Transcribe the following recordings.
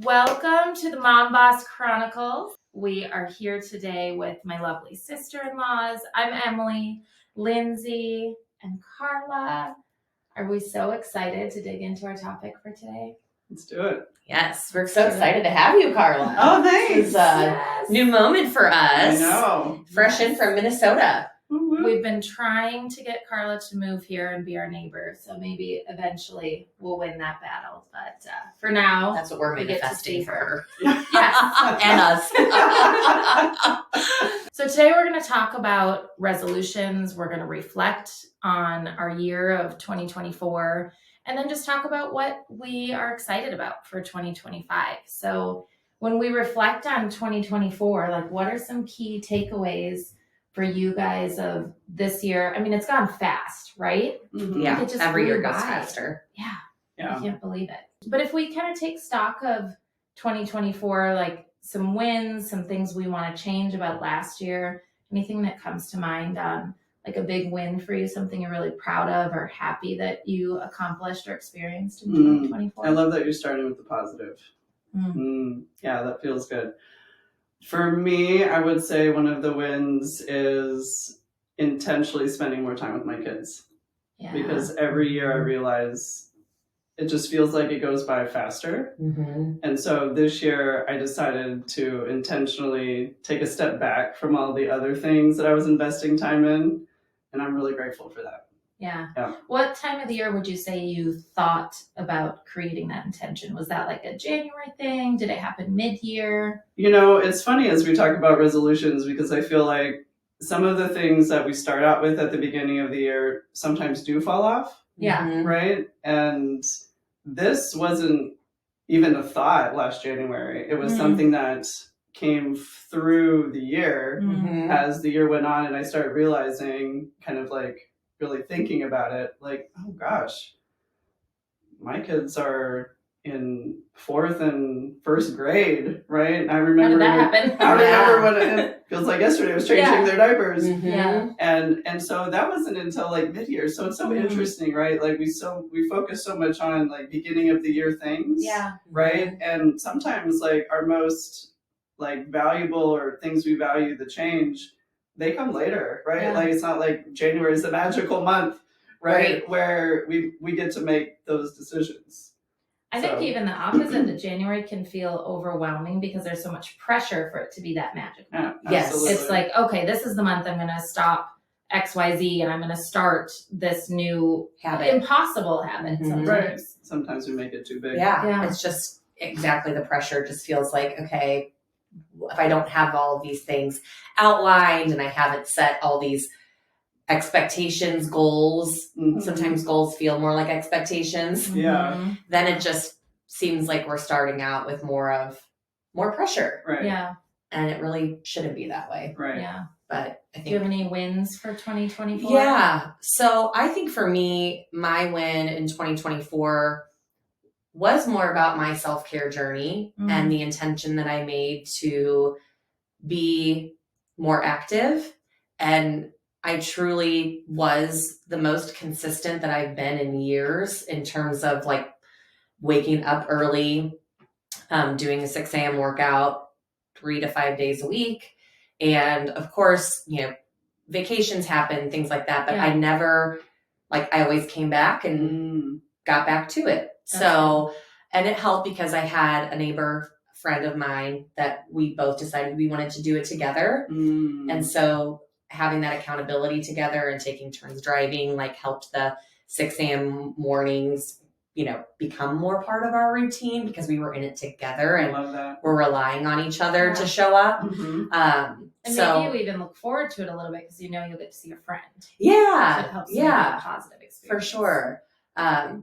Welcome to the Mom Boss Chronicles. We are here today with my lovely sister-in-laws. I'm Emily, Lindsay, and Carla. Are we so excited to dig into our topic for today? Let's do it. Yes, we're so excited to have you, Carla. Oh, thanks. This is a new moment for us. I know. Fresh in from Minnesota. We've been trying to get Carla to move here and be our neighbor, so maybe eventually we'll win that battle. But for now, that's what we're manifesting for her. Yes, and us. So today we're going to talk about resolutions. We're going to reflect on our year of 2024, and then just talk about what we are excited about for 2025. So when we reflect on 2024, like what are some key takeaways for you guys of this year? I mean, it's gone fast, right? Mm-hmm. Yeah, every year goes faster. Yeah, I can't believe it. But if we kind of take stock of 2024, like some wins, some things we want to change about last year, anything that comes to mind on like a big win for you, something you're really proud of or happy that you accomplished or experienced in 2024? I love that you're starting with the positive. Yeah, that feels good. For me, I would say one of the wins is intentionally spending more time with my kids. Yeah. Because every year I realize it just feels like it goes by faster. Mm-hmm. And so this year I decided to intentionally take a step back from all the other things that I was investing time in. And I'm really grateful for that. Yeah. What time of the year would you say you thought about creating that intention? Was that like a January thing? Did it happen mid-year? You know, it's funny as we talk about resolutions because I feel like some of the things that we start out with at the beginning of the year sometimes do fall off. Yeah. Mm-hmm. Right? And this wasn't even a thought last January. It was something that came through the year as the year went on, and I started realizing, kind of like really thinking about it, like, oh gosh, my kids are in 4th and 1st grade, right? I remember How did that happen? I remember when it feels like yesterday I was changing their diapers. Mm-hmm. Yeah. And so that wasn't until like mid-year. So it's so interesting, right? Like we focus so much on like beginning of the year things. Yeah. Right. And sometimes like our most like valuable or things we value the change, they come later, right? Yeah. Like it's not like January is a magical month, right? Where we get to make those decisions. I think even the opposite of January can feel overwhelming because there's so much pressure for it to be that magical. Yeah, yes. It's like, okay, this is the month I'm going to stop XYZ and I'm going to start this new impossible habit. Sometimes. Right. Sometimes we make it too big. Yeah. It's just exactly the pressure just feels like, okay, if I don't have all of these things outlined and I haven't set all these expectations, goals, sometimes goals feel more like expectations. Yeah. Then it just seems like we're starting out with more pressure. Right. Yeah. And it really shouldn't be that way. Right. Yeah. But I think. Do you have any wins for 2024? Yeah. So I think for me, my win in 2024 was more about my self-care journey and the intention that I made to be more active. And I truly was the most consistent that I've been in years in terms of like waking up early, doing a 6 a.m. workout 3 to 5 days a week. And of course, you know, vacations happen, things like that. But I never, like, I always came back and got back to it. So, and it helped because I had a neighbor friend of mine that we both decided we wanted to do it together. And so having that accountability together and taking turns driving, like, helped the 6 a.m. mornings, you know, become more part of our routine because we were in it together and we're relying on each other to show up. And maybe you even look forward to it a little bit because you know you'll get to see your friend. Yeah. So it helps make it a positive experience. For sure.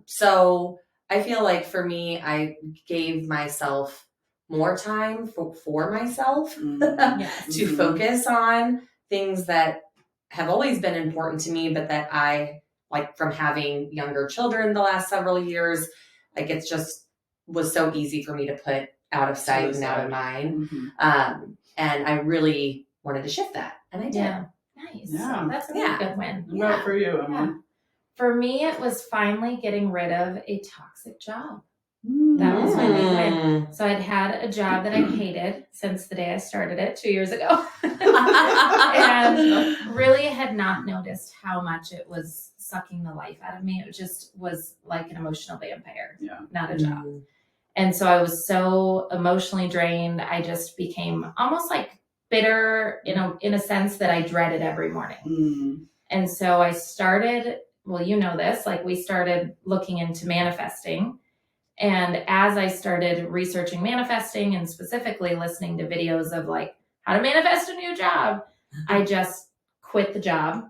So I feel like for me, I gave myself more time for myself to focus on things that have always been important to me, but that I, like, from having younger children the last several years, like, it's just was so easy for me to put out of sight and out of mind. And I really wanted to shift that. And I did. Yeah. Nice. Yeah. So that's a really good win. What about for you, Emily? For me, it was finally getting rid of a toxic job. That was my big win. So I'd had a job that I hated since the day I started it 2 years ago. And really had not noticed how much it was sucking the life out of me. It just was like an emotional vampire, not a job. And so I was so emotionally drained. I just became almost like bitter, in a sense that I dreaded every morning. And so I started, well, you know this, like we started looking into manifesting. And as I started researching manifesting and specifically listening to videos of like how to manifest a new job, I just quit the job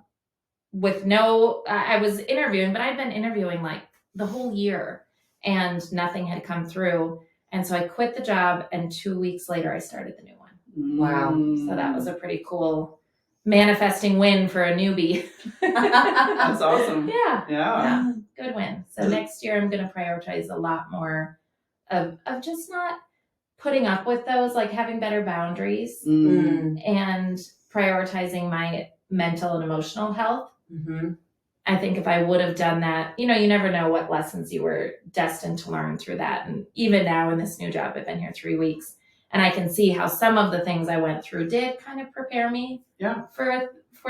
with I was interviewing, but I'd been interviewing like the whole year and nothing had come through. And so I quit the job, and 2 weeks later, I started the new one. Wow. So that was a pretty cool manifesting win for a newbie. That's awesome. Yeah. Good win. So next year, I'm going to prioritize a lot more of just not putting up with those, like having better boundaries and prioritizing my mental and emotional health. I think if I would have done that, you never know what lessons you were destined to learn through that. And even now in this new job, I've been here 3 weeks, and I can see how some of the things I went through did kind of prepare me for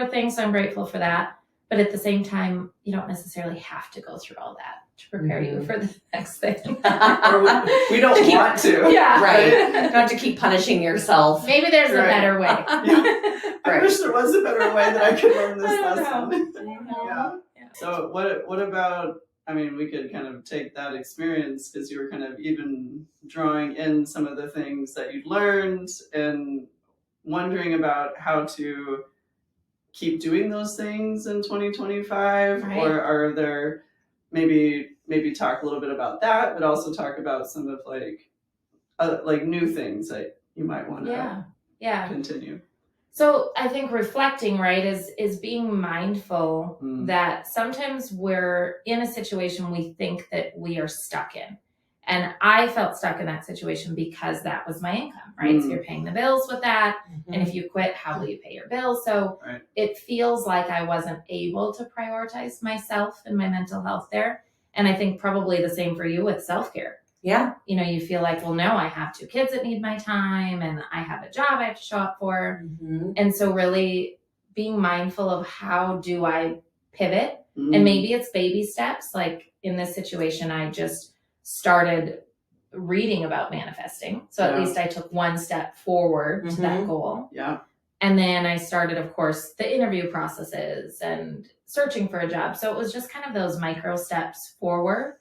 things. So I'm grateful for that. But at the same time, you don't necessarily have to go through all that to prepare you for the next thing. Or we don't want to. Yeah. Right. You don't have to keep punishing yourself. Maybe there's a better way. I wish there was a better way that I could learn this lesson. Yeah. So what about, we could kind of take that experience, because you were kind of even drawing in some of the things that you'd learned and wondering about how to keep doing those things in 2025, or are there maybe talk a little bit about that, but also talk about some of like new things that you might want to continue. So I think reflecting, right, is being mindful that sometimes we're in a situation we think that we are stuck in. And I felt stuck in that situation because that was my income, right? So you're paying the bills with that. And if you quit, how will you pay your bills? So it feels like I wasn't able to prioritize myself and my mental health there. And I think probably the same for you with self-care. Yeah. You feel like, well, no, I have 2 kids that need my time, and I have a job I have to show up for. And so really being mindful of how do I pivot? And maybe it's baby steps. Like in this situation, I just started reading about manifesting. So at least I took one step forward to that goal. Yeah. And then I started, of course, the interview processes and searching for a job. So it was just kind of those micro steps forward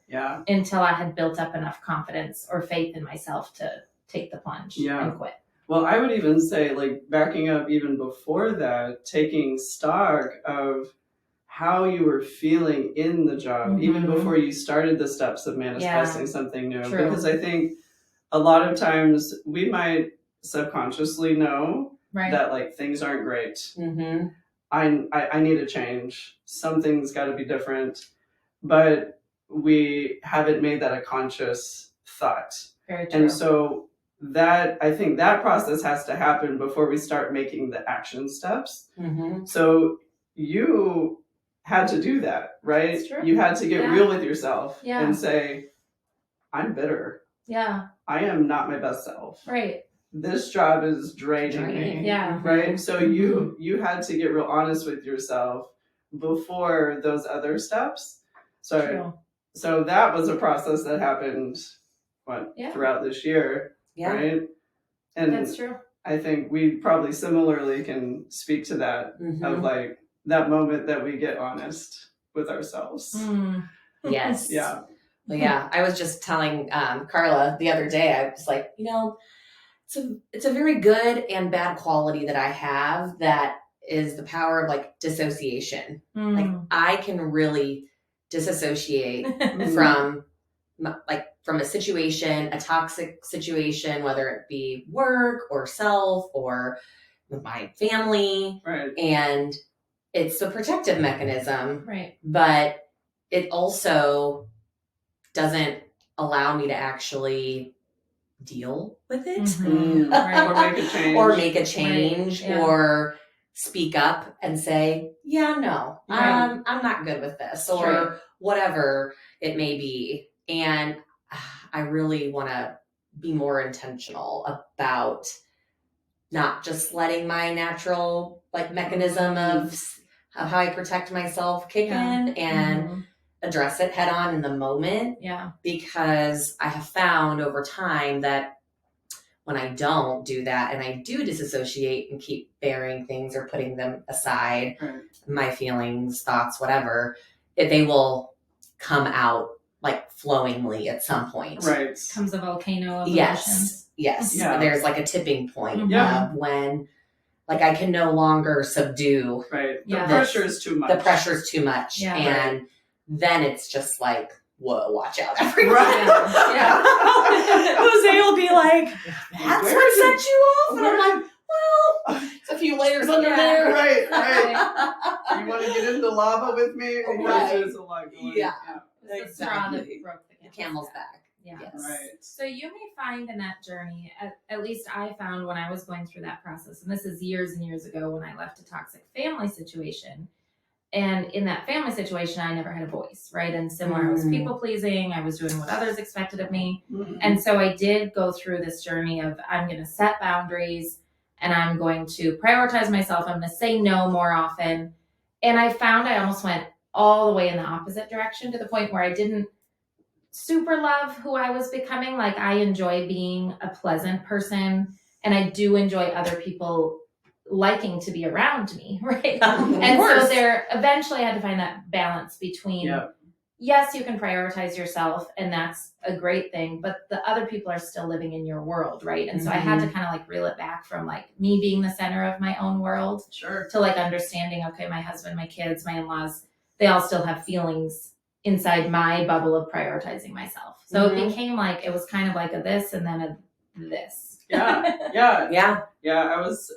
until I had built up enough confidence or faith in myself to take the plunge and quit. Well, I would even say, like, backing up even before that, taking stock of how you were feeling in the job, even before you started the steps of manifesting something new. True. Because I think a lot of times we might subconsciously know that like things aren't great. I need a change. Something's got to be different. But we haven't made that a conscious thought. Very true. And so I think that process has to happen before we start making the action steps. So you had to do that, right? That's true. You had to get real with yourself and say, I'm bitter. Yeah. I am not my best self. Right. This job is draining me. Yeah. Right. So you had to get real honest with yourself before those other steps. So that was a process that happened throughout this year. Yeah. Right. And that's true. I think we probably similarly can speak to that of like that moment that we get honest with ourselves. Yes. Yeah. Well, yeah. I was just telling Carla the other day, I was like, it's a very good and bad quality that I have, that is the power of like dissociation. Like I can really disassociate from a situation, a toxic situation, whether it be work or self or with my family. Right. And it's a protective mechanism. Right. But it also doesn't allow me to actually deal with it or make a change or speak up and say, no, I'm not good with this or whatever it may be. And I really want to be more intentional about not just letting my natural like mechanism of how I protect myself kick in and address it head on in the moment. Yeah. Because I have found over time that when I don't do that and I do disassociate and keep burying things or putting them aside, my feelings, thoughts, whatever, they will come out like flowingly at some point. Right. Comes a volcano of emotions. Yes. Yeah. There's like a tipping point of when like I can no longer subdue. Right. The pressure is too much. The pressure is too much. Yeah. And then it's just like, whoa, watch out, everyone. Right. Yeah. Jose will be like, that's what set you off? And I'm like, well, it's a few layers under there. Right. You want to get into lava with me? Because there's a lot going on. Yeah. The straw that broke the camel's back. Yeah. Yes. Right. So you may find in that journey, at least I found when I was going through that process, and this is years and years ago when I left a toxic family situation. And in that family situation, I never had a voice, right? And similar, I was people pleasing. I was doing what others expected of me. And so I did go through this journey of I'm going to set boundaries and I'm going to prioritize myself. I'm going to say no more often. And I found I almost went all the way in the opposite direction to the point where I didn't super love who I was becoming. Like I enjoy being a pleasant person and I do enjoy other people liking to be around me, right? And so there eventually I had to find that balance between yes, you can prioritize yourself and that's a great thing, but the other people are still living in your world, right? And so I had to kind of like reel it back from like me being the center of my own world to like understanding, okay, my husband, my kids, my in-laws, they all still have feelings inside my bubble of prioritizing myself. So it became like, it was kind of like a this and then a this. Yeah. I was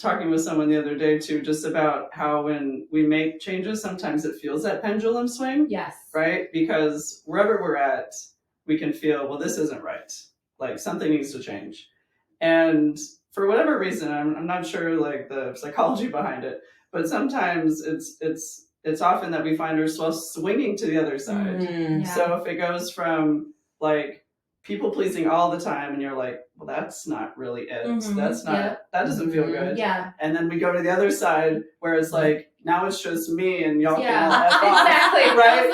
talking with someone the other day too, just about how when we make changes, sometimes it feels that pendulum swing. Yes. Right? Because wherever we're at, we can feel, well, this isn't right. Like something needs to change. And for whatever reason, I'm not sure like the psychology behind it, but sometimes it's often that we find ourselves swinging to the other side. So if it goes from like people pleasing all the time and you're like, well, that's not really it. That's not, that doesn't feel good. Yeah. And then we go to the other side where it's like, now it's just me and y'all can all F off. Exactly. Right?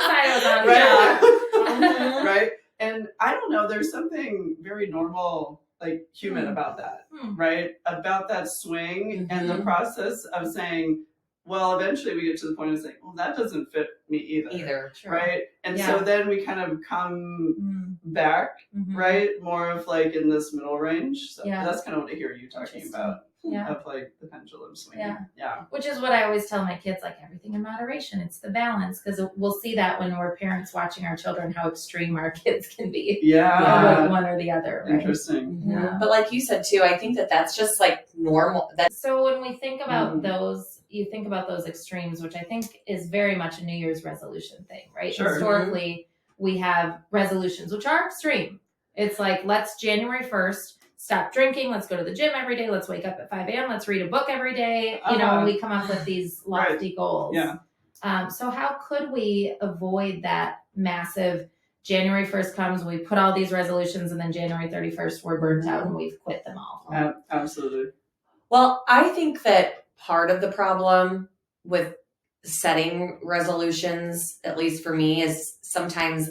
Right. Right. And I don't know, there's something very normal, like human about that, right? About that swing and the process of saying, well, eventually we get to the point of saying, well, that doesn't fit me either. Right? And so then we kind of come back, right? More of like in this middle range. So that's kind of what I hear you talking about. Of like the pendulum swinging. Yeah. Which is what I always tell my kids, like everything in moderation. It's the balance. Because we'll see that when we're parents watching our children, how extreme our kids can be. Yeah. One or the other. Right? Interesting. Yeah. But like you said too, I think that's just like normal. So when we think about those, you think about those extremes, which I think is very much a New Year's resolution thing, right? Sure. Historically, we have resolutions, which are extreme. It's like, let's January 1st, stop drinking. Let's go to the gym every day. Let's wake up at 5 a.m. Let's read a book every day. You know, we come up with these lofty goals. Yeah. So how could we avoid that massive January 1st comes, we put all these resolutions, and then January 31st, we're burnt out and we've quit them all? Absolutely. Well, I think that part of the problem with setting resolutions, at least for me, is sometimes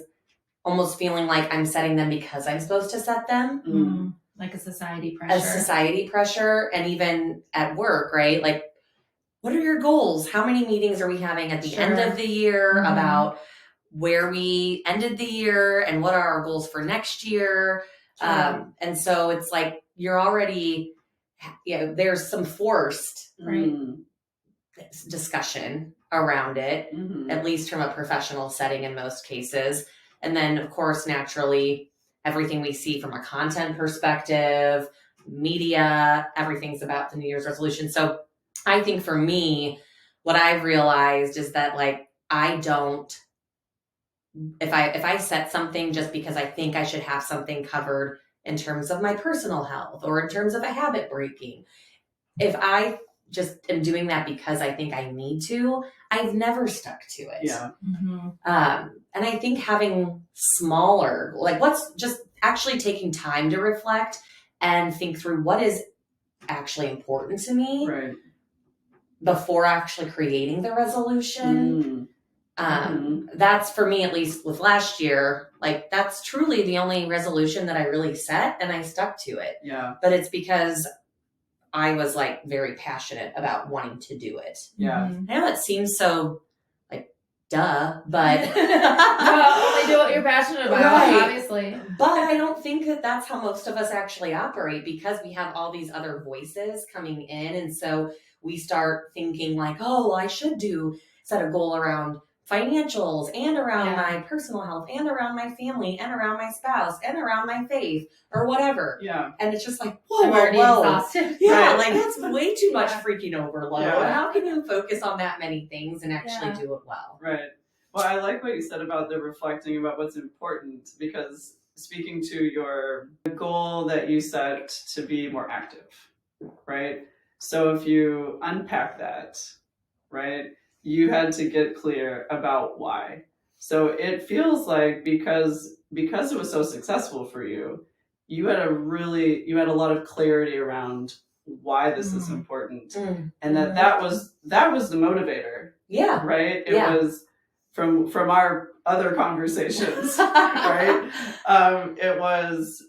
almost feeling like I'm setting them because I'm supposed to set them. Like a society pressure. And even at work, right? Like, what are your goals? How many meetings are we having at the end of the year about where we ended the year and what are our goals for next year? And so it's like you're already, there's some forced discussion around it, at least from a professional setting in most cases. And then, of course, naturally, everything we see from a content perspective, media, everything's about the New Year's resolution. So I think for me, what I've realized is that like, I don't, if I set something just because I think I should have something covered in terms of my personal health or in terms of a habit breaking, if I just am doing that because I think I need to, I've never stuck to it. Yeah. And I think having smaller, like what's just actually taking time to reflect and think through what is actually important to me Right. before actually creating the resolution. That's for me, at least with last year, like that's truly the only resolution that I really set, and I stuck to it. Yeah. But it's because I was like very passionate about wanting to do it. Yeah. I know it seems so like duh, but only do what you're passionate about, Right. obviously. But I don't think that that's how most of us actually operate, because we have all these other voices coming in, and so we start thinking like, oh, I should set a goal around financials and around my personal health and around my family and around my spouse and around my faith or whatever. Yeah. And it's just like, whoa, I'm already exhausted. Yeah, Right. like that's way too much freaking overload. Yeah. How can you focus on that many things and actually do it well? Right. Well, I like what you said about the reflecting about what's important, because speaking to your goal that you set to be more active, right? So if you unpack that, right, you had to get clear about why. So it feels like because it was so successful for you, you had a lot of clarity around why this is important, and that was the motivator. Yeah. Right. It was from our other conversations, right? It was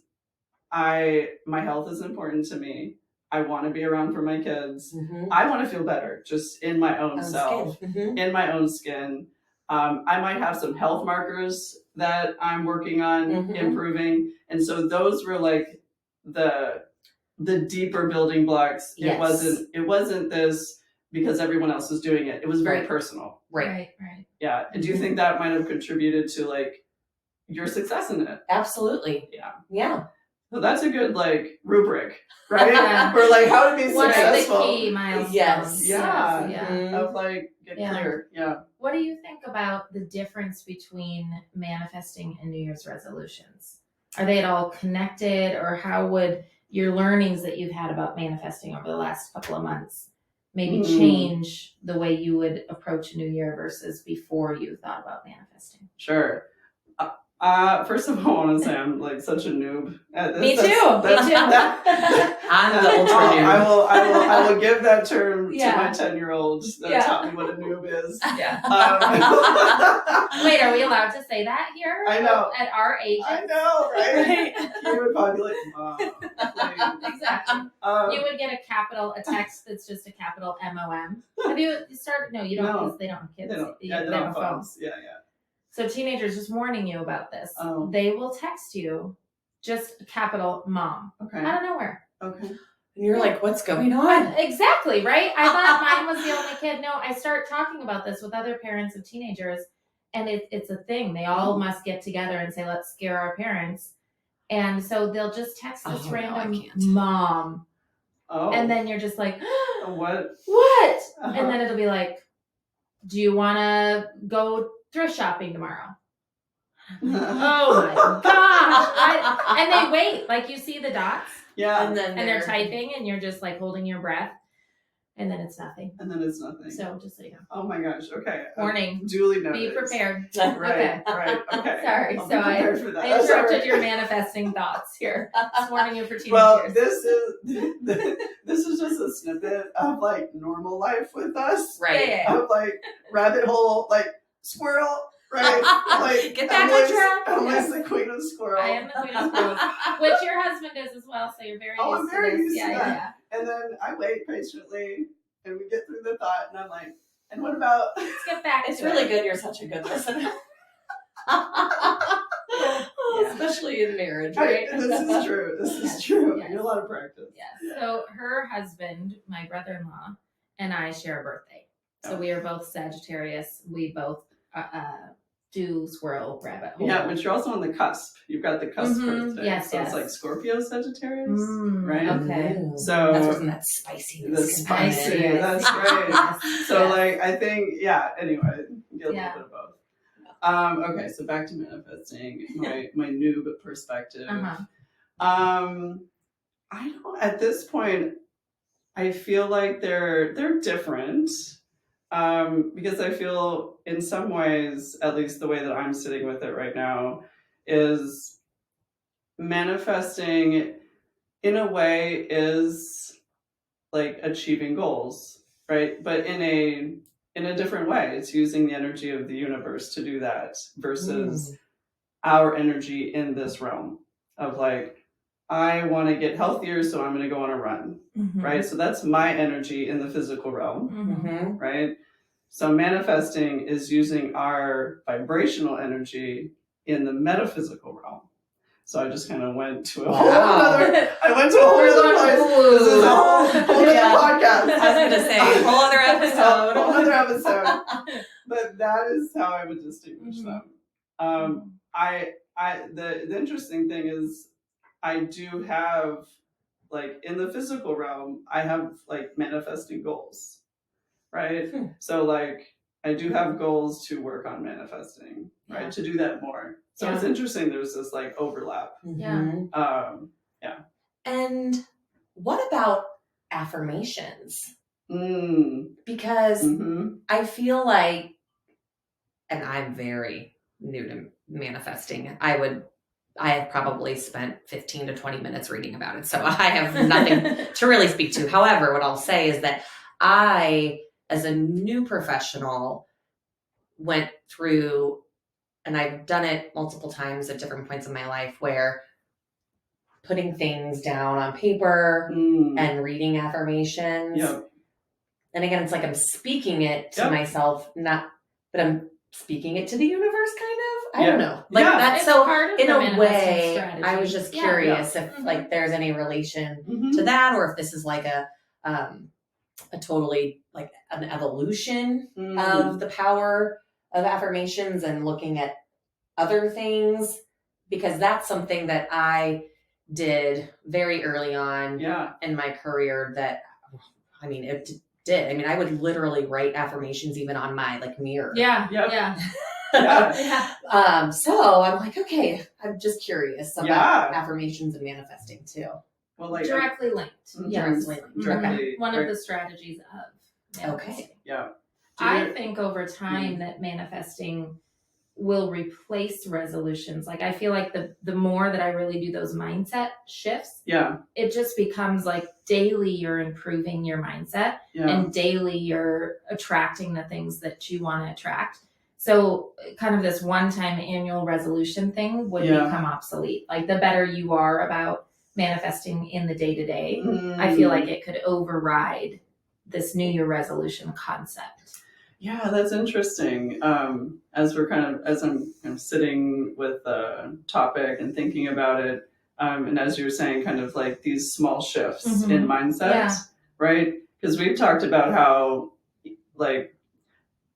my health is important to me. I want to be around for my kids. I want to feel better just in my own self, in my own skin. I might have some health markers that I'm working on improving. And so those were like the deeper building blocks. Yes. It wasn't this because everyone else was doing it. It was very personal. Right. Yeah. And do you think that might have contributed to like your success in it? Absolutely. Yeah. So that's a good like rubric, right? For like how to be successful. One of the key milestones. Yes. Yeah. Of like get clear. Yeah. What do you think about the difference between manifesting and New Year's resolutions? Are they at all connected, or how would your learnings that you've had about manifesting over the last couple of months maybe change the way you would approach a new year versus before you thought about manifesting? Sure. First of all, I want to say I'm like such a noob at this. Me too. I'm the ultra noob. I will give that term to Yeah. my 10-year-old that taught me what a noob is. Yeah. Wait, are we allowed to say that here? I know. At our age? I know, right? You would probably be like, Mom. Like, Exactly. You would get a text that's just a capital MOM. Have you started? No, you don't, because they don't have kids. They don't have have phones. Yeah. So teenagers, just warning you about this. Oh. They will text you just capital Mom. Okay. Out of nowhere. Okay. And you're like, what's going on? Exactly, right? I thought mine was the only kid. No, I start talking about this with other parents of teenagers, and it's a thing. They all must get together and say, let's scare our parents. And so they'll just text this random Mom. Oh. And then you're just like, what? What? Uh-huh. And then it'll be like, do you want to go thrift shopping tomorrow? Oh my gosh. And they wait, like you see the dots. Yeah. And then they're typing, and you're just like holding your breath, and then it's nothing. So just so you know. Oh my gosh. Okay. Warning. Duly noted. Be prepared. Right. Okay. Right. Okay. Sorry. I'll be So prepared for that. I interrupted your manifesting thoughts here. Just warning you for teenagers. Well, this is just a snippet of like normal life with us. Right. Yeah. Of like rabbit hole, like squirrel, right? Like Get back on track. Emily's the queen of squirrel. I am the queen of squirrels, which your husband is as well. So you're very used I'm to very this. used to that. Yeah. And then I wait patiently, and we get through the thought, and I'm like, and what about? Let's get back It's to really it. good. You're such a good listener. Especially in marriage, right? This is true. This is true. Yes. I need a lot of practice. Yes. So her husband, my brother-in-law, and I share a birthday. So we are both Sagittarius. We both do squirrel rabbit hole. Yeah, but you're also on the cusp. You've got the cusp birthday. Yes, so yes. it's like Scorpio Sagittarius, right? Okay. So that's where that spiciness. The spicy. Yes. That's right. Yes. So Yes. like I think anyway, get a Yeah. little bit of both. Okay, so back to manifesting, my noob perspective. Uh-huh. I don't at this point I feel like they're different. Because I feel in some ways, at least the way that I'm sitting with it right now, is manifesting in a way is like achieving goals, right? But in a different way. It's using the energy of the universe to do that versus our energy in this realm of like, I want to get healthier, so I'm going to go on a run, right? So that's my energy in the physical realm, right? So manifesting is using our vibrational energy in the metaphysical realm. So I just kind of went to a whole other place. This is a whole other podcast. I was going to say, whole other episode. Whole other episode. But that is how I would distinguish them. The interesting thing is I do have, like, in the physical realm, I have like manifesting goals, right? So like I do have goals to work on manifesting, right? To do that more. So it's interesting. There's this like overlap. And what about affirmations? Because I feel like, and I'm very new to manifesting, I have probably spent 15 to 20 minutes reading about it. So I have nothing to really speak to. However, what I'll say is that I, as a new professional, went through, and I've done it multiple times at different points in my life, where putting things down on paper and reading affirmations. And again, it's like I'm speaking it to myself, but I'm speaking it to the universe, kind of. I don't know. Like that's so part of in the a way, strategy. I was just curious if like there's any relation to that, or if this is like a totally like an evolution of the power of affirmations and looking at other things, because that's something that I did very early on in my career that, I mean, it did. I mean, I would literally write affirmations even on my like mirror. So I'm like, okay, I'm just curious about affirmations and manifesting too. Well, like directly linked. Directly. One of the strategies of manifesting. I think over time that manifesting will replace resolutions. Like I feel like the more that I really do those mindset shifts, it just becomes like daily you're improving your mindset and daily you're attracting the things that you want to attract. So kind of this one-time annual resolution thing would become obsolete. Like the better you are about manifesting in the day-to-day, I feel like it could override this New Year resolution concept. Yeah, that's interesting. As I'm sitting with the topic and thinking about it, and as you were saying, kind of like these small shifts in mindset, right? Because we've talked about how like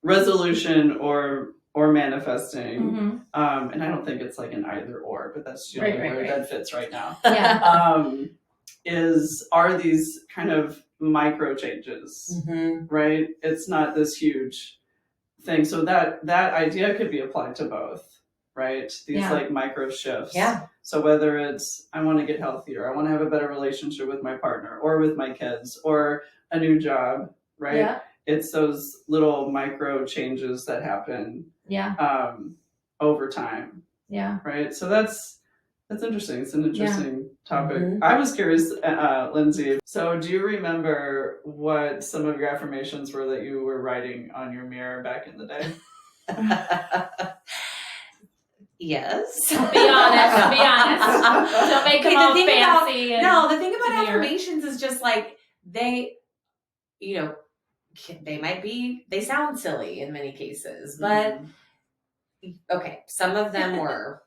resolution or manifesting, and I don't think it's like an either or, but that's where that fits right now. Are these kind of micro changes, right? It's not this huge thing. So that idea could be applied to both, right? These like micro shifts. So whether it's I want to get healthier, I want to have a better relationship with my partner or with my kids or a new job, right? It's those little micro changes that happen over time. Right. So that's interesting. It's an interesting topic. I was curious, Lindsay. So do you remember what some of your affirmations were that you were writing on your mirror back in the day? Yes. Be honest. Don't make them all fancy. The thing about affirmations is just like they sound silly in many cases, but okay, some of them were,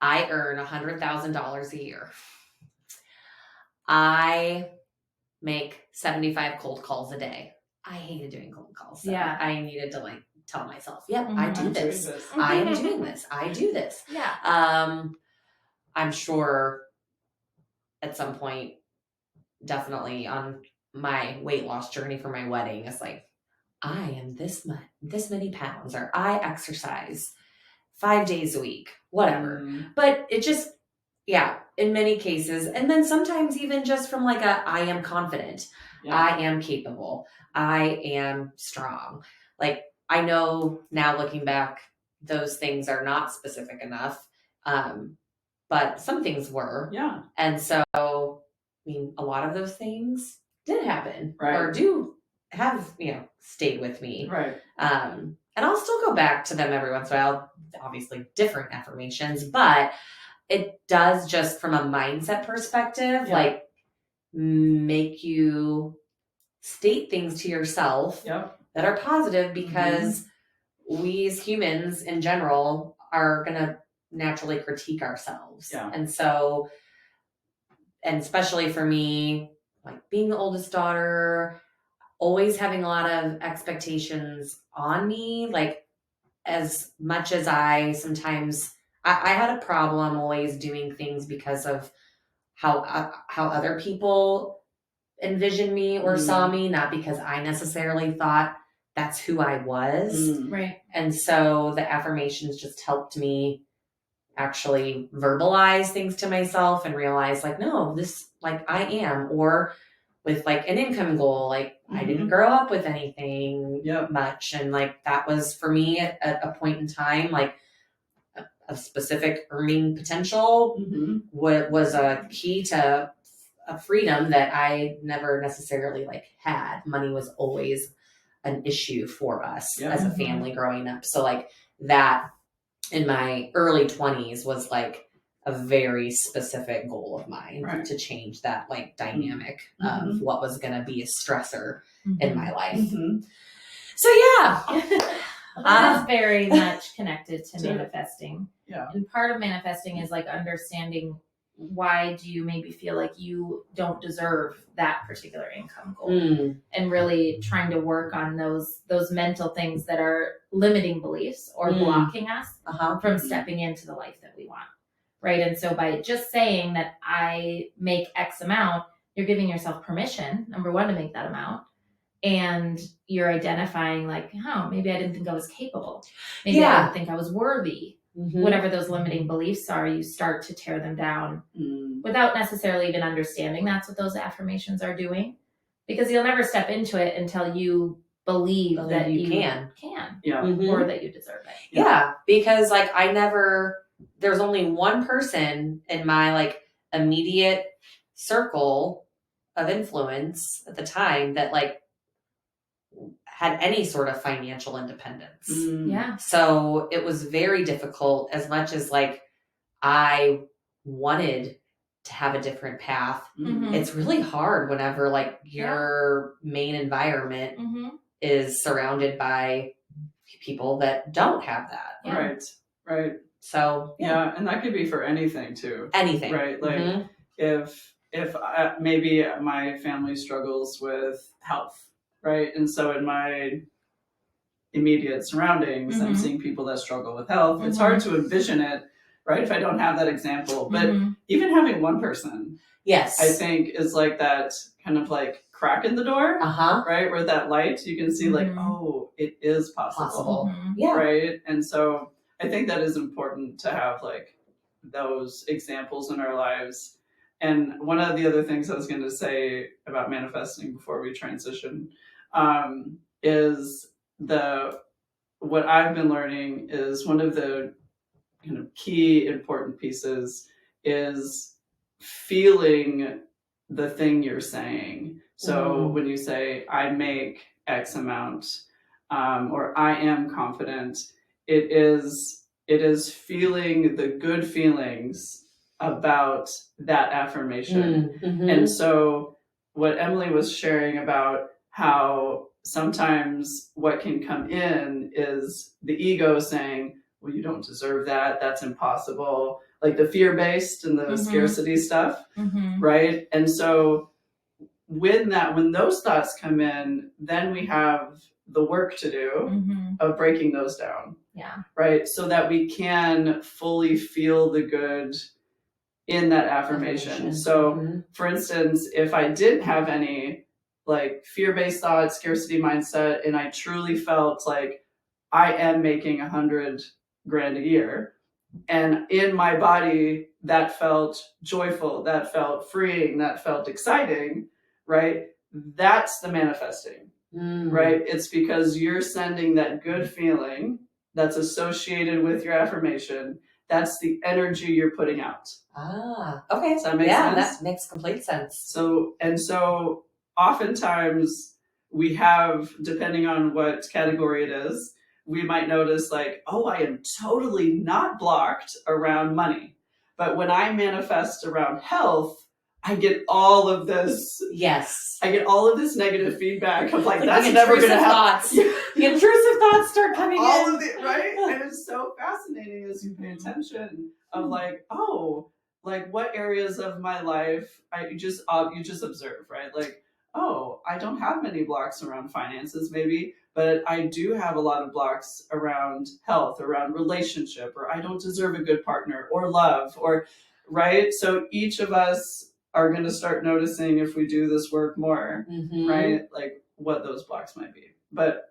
I earn $100,000 a year. I make 75 cold calls a day. I hated doing cold calls. So I needed to like tell myself, I do this. I am doing this. I do this. I'm sure at some point, definitely on my weight loss journey for my wedding, it's like, I am this many pounds, or I exercise 5 days a week, whatever. But it just, Yeah, in many cases. And then sometimes even just from like I am confident, I am capable, I am strong. Like, I know now looking back, those things are not specific enough. But some things were. Yeah. And so, I mean, a lot of those things did happen Right. or do have, stayed with me. Right. And I'll still go back to them every once in a while, obviously different affirmations, but it does, just from a mindset perspective, like make you state things to yourself that are positive, because we as humans in general are going to naturally critique ourselves. And so, and especially for me, like being the oldest daughter, always having a lot of expectations on me, like as much as I sometimes, I had a problem always doing things because of how other people envisioned me or saw me, not because I necessarily thought that's who I was. Right. And so the affirmations just helped me actually verbalize things to myself and realize, like, no, this, like, I am. Or with like an income goal, like I didn't grow up with anything much. And like, that was for me at a point in time, like a specific earning potential was a key to a freedom that I never necessarily like had. Money was always an issue for us as a family growing up. So like that in my early 20s was like a very specific goal of mine to change that like dynamic of what was going to be a stressor in my life. So that is very much connected to manifesting. Yeah. And part of manifesting is like understanding, why do you maybe feel like you don't deserve that particular income goal, and really trying to work on those mental things that are limiting beliefs or blocking us from stepping into the life that we want. Right. And so by just saying that I make X amount, you're giving yourself permission, number one, to make that amount. And you're identifying like, oh, maybe I didn't think I was capable. Maybe I didn't think I was worthy. Whatever those limiting beliefs are, you start to tear them down without necessarily even understanding that's what those affirmations are doing. Because you'll never step into it until you believe that you can. Or that you deserve it. Yeah. Because like there's only one person in my like immediate circle of influence at the time that like had any sort of financial independence. So it was very difficult, as much as like I wanted to have a different path. It's really hard whenever like your main environment is surrounded by people that don't have that. Right. So and that could be for anything too. Anything. Right. Like if maybe my family struggles with health, right? And so in my immediate surroundings, I'm seeing people that struggle with health. It's hard to envision it, right, if I don't have that example. But even having one person, I think, is like that kind of like crack in the door, right? Where that light, you can see like, oh, it is possible. Right? And so I think that is important to have like those examples in our lives. And one of the other things I was going to say about manifesting before we transition is what I've been learning is one of the kind of key important pieces is feeling the thing you're saying. So when you say, I make X amount, or I am confident, it is feeling the good feelings about that affirmation. And so what Emily was sharing about how sometimes what can come in is the ego saying, well, you don't deserve that. That's impossible. Like the fear-based and the scarcity stuff. Right. And so when those thoughts come in, then we have the work to do of breaking those down. Right. So that we can fully feel the good in that affirmation. So for instance, if I didn't have any like fear-based thoughts, scarcity mindset, and I truly felt like I am making $100,000 a year, And in my body, that felt joyful, that felt freeing, that felt exciting, right? That's the manifesting, right? It's because you're sending that good feeling that's associated with your affirmation. That's the energy you're putting out. Okay. Does that make sense? That makes complete sense. So oftentimes we have, depending on what category it is, we might notice like, oh, I am totally not blocked around money. But when I manifest around health, I get all of this. Yes. I get all of this negative feedback of like that's the never going to happen. The intrusive thoughts start coming all in. Of the, right? And it's so fascinating as you pay attention of like, oh, like what areas of my life you just observe, right? Like, oh, I don't have many blocks around finances maybe, but I do have a lot of blocks around health, around relationship, or I don't deserve a good partner or love, or right? So each of us are going to start noticing if we do this work more, right? Like what those blocks might be.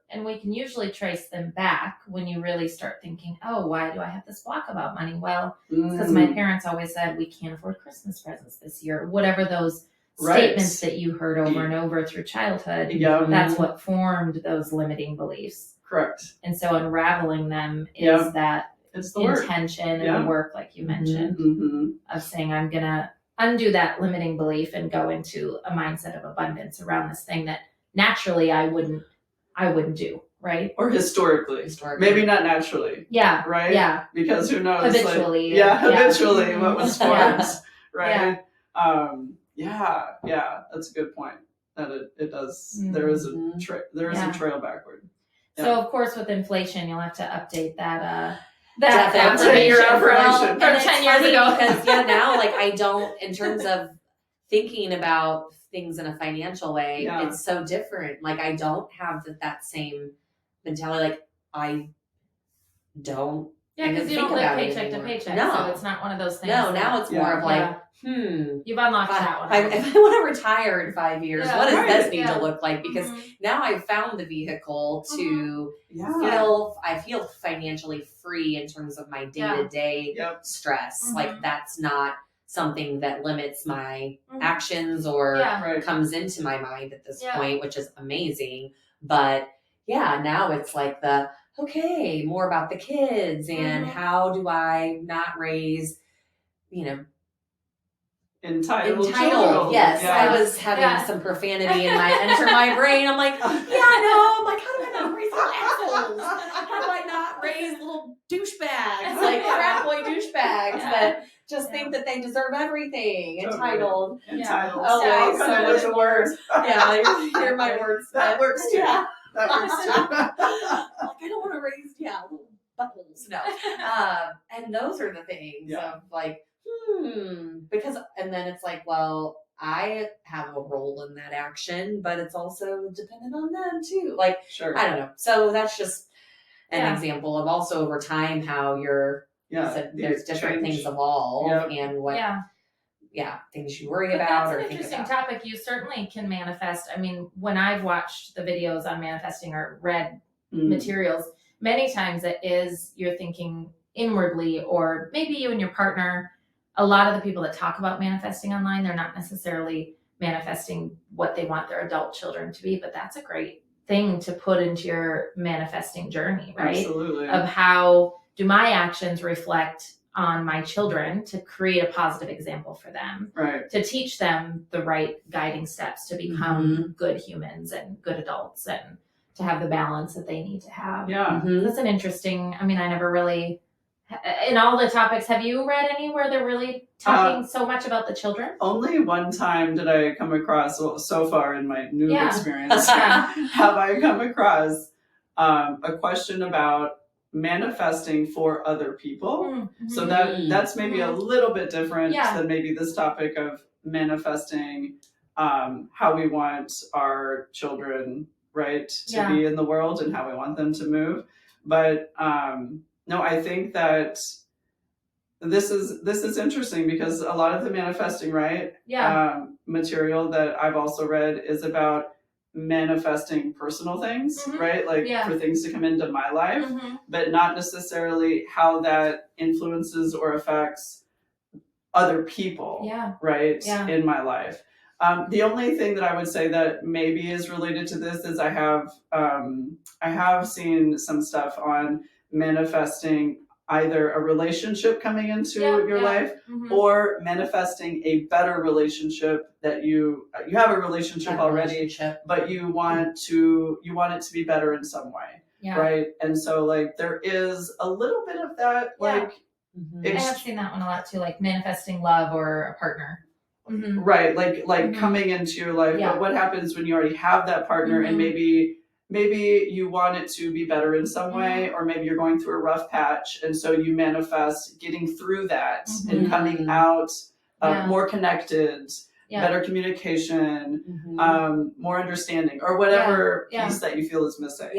And we can usually trace them back when you really start thinking, oh, why do I have this block about money? Well, it's because my parents always said we can't afford Christmas presents this year. Whatever those statements that you heard over and over through childhood, that's what formed those limiting beliefs. Correct. And so unraveling them is that it's the intention and the work, like you mentioned, of saying, I'm going to undo that limiting belief and go into a mindset of abundance around this thing that naturally I wouldn't do, right? Or historically. Maybe not naturally. Yeah. Right? Yeah. Because who knows? Habitually. Habitually what was formed. Right? Yeah. That's a good point. That it does. There is a trail backward. Yeah. So of course with inflation you'll have to update that your affirmation from 10 years ago. Because now like I don't, in terms of thinking about things in a financial way, it's so different. Like I don't have that same mentality. Like I don't. Yeah, because you don't live paycheck to paycheck. No. So it's not one of those things. No, now it's more of like, you've unlocked that one. If I want to retire in 5 years, what does this need to look like? Because now I've found the vehicle to I feel financially free in terms of my day-to-day stress. Like that's not something that limits my actions or comes into my mind at this point, which is amazing. But now it's like more about the kids and how do I not raise, entitled. Yes. I was having some profanity enter my brain. I'm like, I'm like, how do I not raise little assholes? How do I not raise little douchebags, like frat boy douchebags that just think that they deserve everything? Entitled. Always. So much words. Hear my words. That works too. That works too. Like, I don't want to raise, little buttholes. No. And those are the things of like, because, and then it's like, well, I have a role in that action, but it's also dependent on them too. Like, I don't know. So that's just an example of also over time how there's different things evolve and what, things you worry about. That's an interesting topic. You certainly can manifest. I mean, when I've watched the videos on manifesting or read materials, many times you're thinking inwardly, or maybe you and your partner. A lot of the people that talk about manifesting online, they're not necessarily manifesting what they want their adult children to be, but that's a great thing to put into your manifesting journey, right? Absolutely. Of how do my actions reflect on my children to create a positive example for them, right? To teach them the right guiding steps to become good humans and good adults and to have the balance that they need to have. Yeah. That's an interesting, I never really... In all the topics, have you read any where they're really talking so much about the children? Only one time did I come across, so far in my new experience, have I come across a question about manifesting for other people. So that's maybe a little bit different than maybe this topic of manifesting how we want our children, right, to be in the world and how we want them to move. But no, I think that this is interesting because a lot of the manifesting, right, material that I've also read is about manifesting personal things, right? Like for things to come into my life, but not necessarily how that influences or affects other people, right? In my life. The only thing that I would say that maybe is related to this is I have seen some stuff on manifesting either a relationship coming into your life or manifesting a better relationship that you have a relationship already, but you want it to be better in some way, right? And so like there is a little bit of that, like I have seen that one a lot too, like manifesting love or a partner. Right, like coming into your life. But what happens when you already have that partner and maybe you want it to be better in some way, or maybe you're going through a rough patch, and so you manifest getting through that and coming out more connected, better communication, more understanding, or whatever piece that you feel is missing.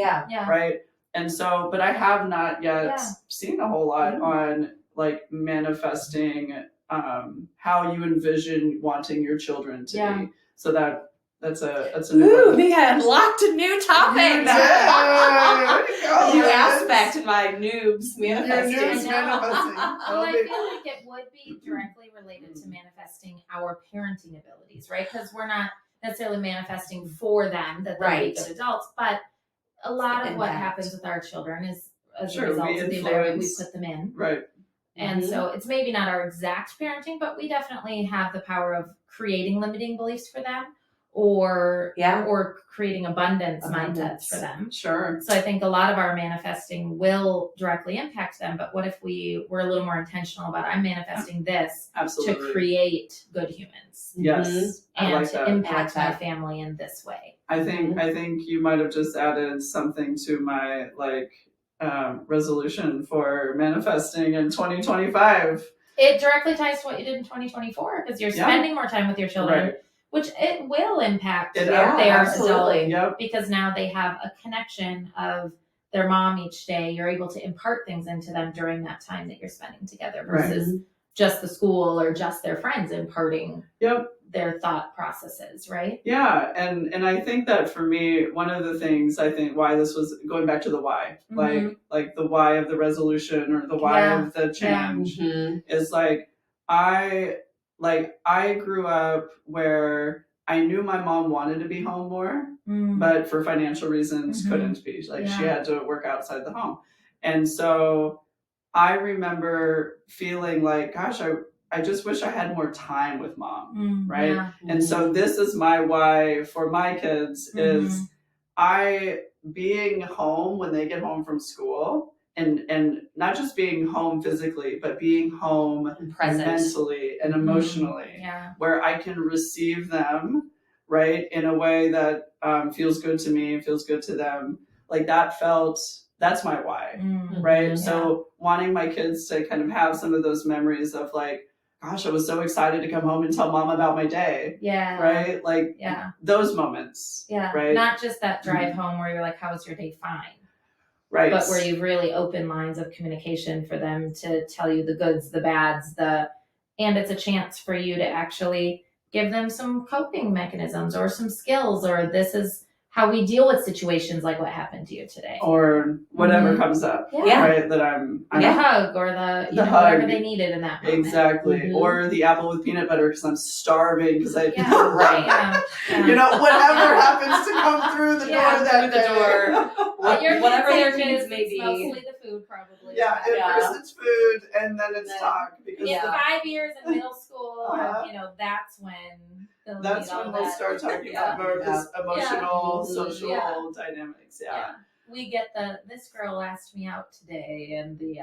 Right. And so, but I have not yet seen a whole lot on like manifesting how you envision wanting your children to be. So that's a new one. We unlocked a new topic. New aspect of my noobs manifesting. Well, I feel like it would be directly related to manifesting our parenting abilities, right? Because we're not necessarily manifesting for them that they'll be good adults, but a lot of what happens with our children is as a result of the environment we put them in. Right. And so it's maybe not our exact parenting, but we definitely have the power of creating limiting beliefs for them or creating abundance mindsets for them. Sure. So I think a lot of our manifesting will directly impact them. But what if we were a little more intentional about I'm manifesting this to create good humans? Yes. And like to impact my family in this way. I think you might have just added something to my resolution for manifesting in 2025. It directly ties to what you did in 2024 because you're spending more time with your children, which it will impact their adult because now they have a connection of their mom each day. You're able to impart things into them during that time that you're spending together versus just the school or just their friends imparting their thought processes, right? Yeah, and I think that for me, one of the things I think why this was going back to the why, like the why of the resolution or the why of the change is like I grew up where I knew my mom wanted to be home more, but for financial reasons couldn't be. Like she had to work outside the home. And so I remember feeling like, gosh, I just wish I had more time with mom, right? Yeah. And so this is my why for my kids is being home when they get home from school and not just being home physically, but being home mentally and emotionally, where I can receive them, right, in a way that feels good to me, feels good to them. Like that's my why, right? So wanting my kids to kind of have some of those memories of like, gosh, I was so excited to come home and tell mom about my day. Yeah. Right? Like those moments. Yeah. Right. Not just that drive home where you're like, how was your day? Fine. Right. But where you've really opened lines of communication for them to tell you the goods, the bads, and it's a chance for you to actually give them some coping mechanisms or some skills, or this is how we deal with situations like what happened to you today. Or whatever comes up. Yeah. Right. That I'm the hug or the hug. Whatever they needed in that moment. Exactly. Or the apple with peanut butter because I'm starving because whatever happens to come through the door that day. Whatever their needs may be. Mostly the food probably. Yeah. First it's food and then it's talk. Because 5 years in middle school, that's when we'll start talking about more of this emotional, social dynamics. Yeah. We get this girl asked me out today and the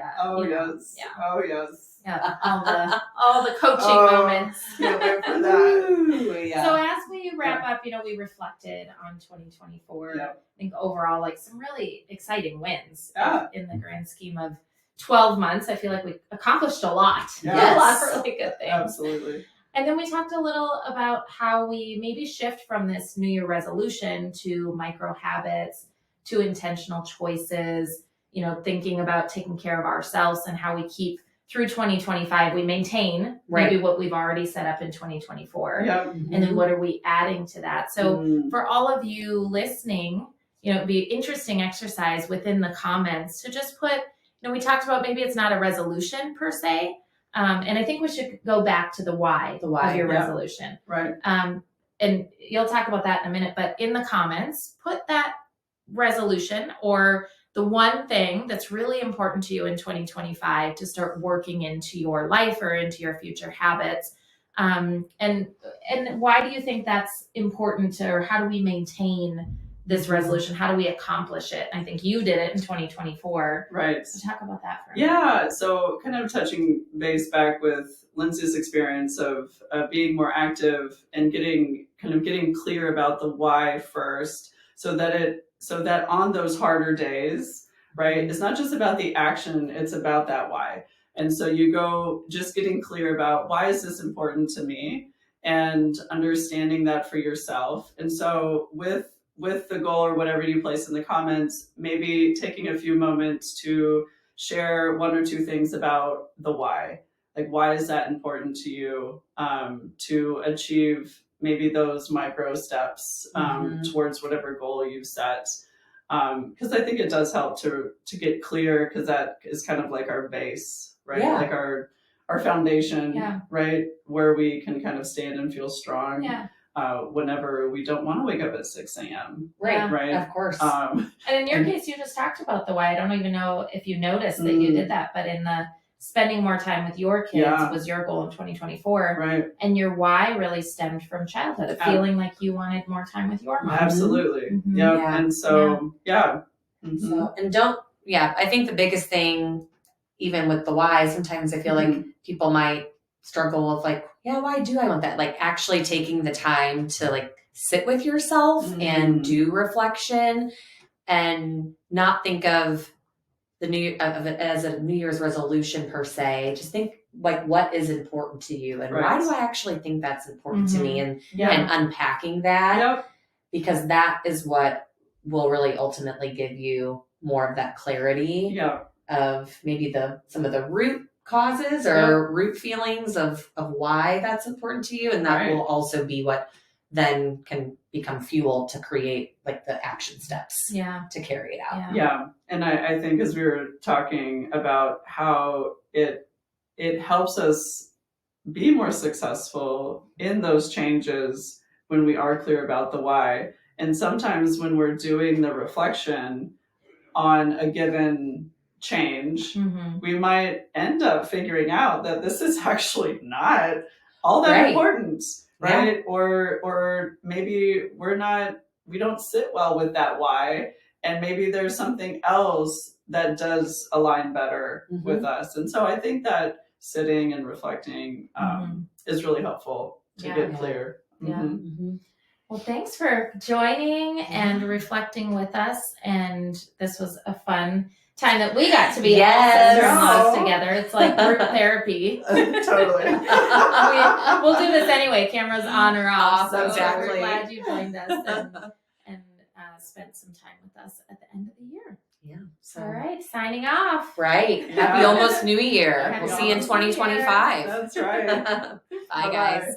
yes. Yeah, all the coaching moments. Can't wait for that. So as we wrap up, we reflected on 2024. I think overall, like some really exciting wins in the grand scheme of 12 months. I feel like we accomplished a lot. Yes. A lot of really good things. Absolutely. And then we talked a little about how we maybe shift from this New Year resolution to micro habits, to intentional choices, thinking about taking care of ourselves and how we keep through 2025, we maintain maybe what we've already set up in 2024. Yep. And then what are we adding to that? So for all of you listening, it'd be an interesting exercise within the comments to just put, we talked about maybe it's not a resolution per se. And I think we should go back to the why of your resolution. Right. And you'll talk about that in a minute, but in the comments, put that resolution or the one thing that's really important to you in 2025 to start working into your life or into your future habits. And why do you think that's important, or how do we maintain this resolution? How do we accomplish it? I think you did it in 2024. Right. So talk about that for a minute. Yeah. So kind of touching base back with Lindsay's experience of being more active and getting clear about the why first, so that on those harder days, right, it's not just about the action, it's about that why. And so you go just getting clear about, why is this important to me, and understanding that for yourself. And so with the goal or whatever you place in the comments, maybe taking a few moments to share one or two things about the why. Like, why is that important to you, to achieve maybe those micro steps towards whatever goal you've set? Because I think it does help to get clear, because that is kind of like our base, right? Yeah. Like our foundation, right? Where we can kind of stand and feel strong whenever we don't want to wake up at 6 a.m. Right. Of course. And in your case, you just talked about the why. I don't even know if you noticed that you did that, but in the spending more time with your kids was your goal in 2024. Right. And your why really stemmed from childhood, of feeling like you wanted more time with your mom. Absolutely. Mm-hmm. Yep. Yeah. And so, So, and I think the biggest thing, even with the why, sometimes I feel like people might struggle with like, why do I want that? Like actually taking the time to like sit with yourself and do reflection, and not think of of it as a New Year's resolution per se. Just think like, what is important to you, and why do I actually think that's important to me, and unpacking that, because that is what will really ultimately give you more of that clarity of maybe some of the root causes or root feelings of why that's important to you. And that will also be what then can become fuel to create like the action steps to carry it out. Yeah. And I think as we were talking about how it helps us be more successful in those changes when we are clear about the why. And sometimes when we're doing the reflection on a given change, we might end up figuring out that this is actually not all that important, right? Or maybe we don't sit well with that why, and maybe there's something else that does align better with us. And so I think that sitting and reflecting is really helpful to get clear. Well, thanks for joining and reflecting with us. And this was a fun time that we got to be all together. It's like group therapy. Totally. We'll do this anyway. Cameras on or off. Awesome. So we're glad you joined us and spent some time with us at the end of the year. Yeah. So. All right. Signing off. Right. Happy almost New Year. Happy We'll see you in almost New Year. 2025. That's right. Bye, guys.